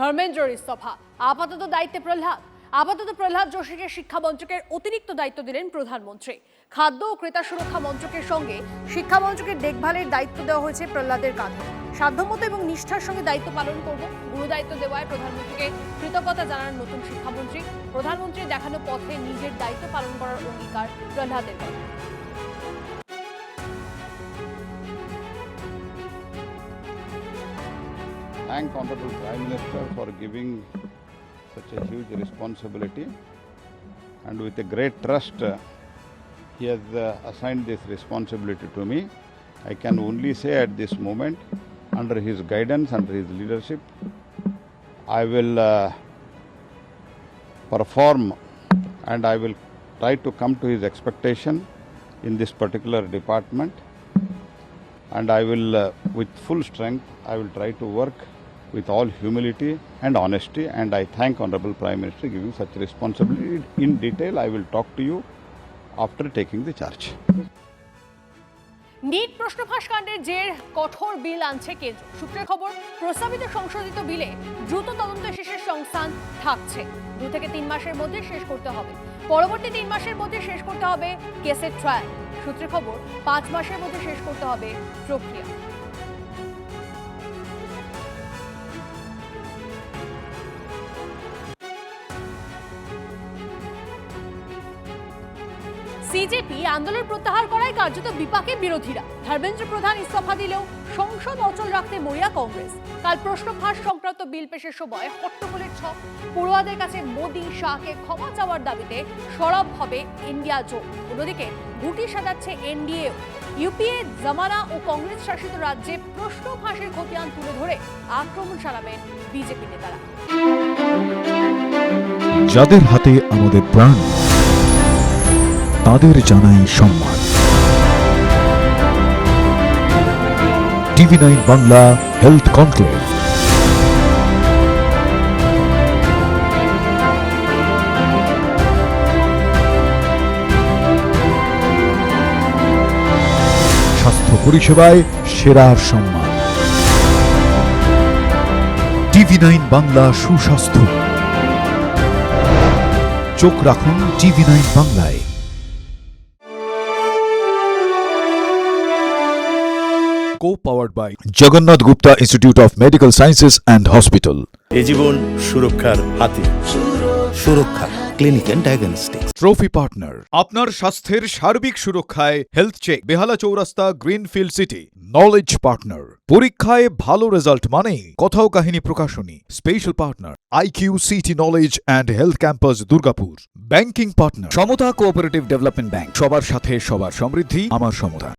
ধর্মেন্দ্রর ইস্তফা, আপাতত দায়িত্বে প্রহ্লাদ যোশীকে শিক্ষা মন্ত্রকের অতিরিক্ত দায়িত্ব দিলেন প্রধানমন্ত্রী। খাদ্য ও ক্রেতা সুরক্ষা মন্ত্রকের সঙ্গে শিক্ষা মন্ত্রকের দেখভালের দায়িত্ব দেওয়া হয়েছে প্রহ্লাদের কাঁধে। সাধ্যমতো এবং নিষ্ঠার সঙ্গে দায়িত্ব পালন করব, গুরু দায়িত্ব দেওয়ায় প্রধানমন্ত্রীকে কৃতজ্ঞতা জানান নতুন শিক্ষামন্ত্রী। প্রধানমন্ত্রীর দেখানো পথে নিজের দায়িত্ব পালন করার অঙ্গীকার প্রহ্লাদের। Thank Honorable Prime Minister for giving such a huge responsibility, and with a great trust he has assigned this responsibility to me. I can only say at this moment, under his guidance, under his leadership, I will perform and I will try to come to his expectation in this particular department, and I will with full strength I will try to work with all humility and honesty, and I thank Honorable Prime Minister giving such responsibility. In detail I will talk to you after taking the charge. NEET প্রশ্ন ফাঁস কাণ্ডের জের কঠোর বিল আনছে কেন্দ্র। সূত্রের খবর, প্রস্তাবিত সংশোধিত বিলে দ্রুত তদন্ত শেষের সংস্থান থাকছে। 2 থেকে 3 মাসের মধ্যে শেষ করতে হবে। পরবর্তী 3 মাসের মধ্যে শেষ করতে হবে কেসের ট্রায়াল। সূত্রের খবর, 5 মাসের মধ্যে শেষ করতে হবে প্রক্রিয়া। সিজেপি আন্দোলন প্রত্যাহার করায় কার্যত বিপাকে বিরোধীরা। ধর্মেন্দ্র প্রধান ইস্তফা দিলেও সংসদ অচল রাখতে মরিয়া কংগ্রেস। কাল প্রশ্ন ফাঁস সংক্রান্ত বিল পেশের সময় হট্টগোলের ছক। পড়ুয়াদের কাছে মোদি শাহকে ক্ষমা চাওয়ার দাবিতে সরব হবে ইন্ডিয়া জোট। অন্যদিকে ঘুঁটি সাজাচ্ছে এনডিএও। ইউপিএ জামানা ও কংগ্রেস শাসিত রাজ্যে প্রশ্ন ফাঁসের খতিয়ান তুলে ধরে আক্রমণ চালাবেন বিজেপি নেতারা। যাদের হাতে আমাদের প্রাণ, তাদের জানাই সম্মান। TV9 Bangla health conclave. স্বাস্থ্য পরিষেবায় সেরার সম্মান। TV9 বাংলা সুস্বাস্থ্য। চোখ রাখুন TV9 বাংলায়। Co-powered by Jagannath Gupta Institute of Medical Sciences and Hospital. এই জীবন সুরক্ষার হাতে। Suraksha clinic and diagnostics. Trophy partner আপনার স্বাস্থ্যের সার্বিক সুরক্ষায় হেলথ চেক, বেহালা চৌরাস্তা, গ্রিনফিল্ড সিটি। নলেজ পার্টনার পরীক্ষায় ভালো রেজাল্ট মানেই কথাও কাহিনী প্রকাশনী। Special partner IQ city knowledge and health campus Durgapur. Banking partner Samata cooperative development bank. সবার সাথে সবার সমৃদ্ধি, আমার সমতা।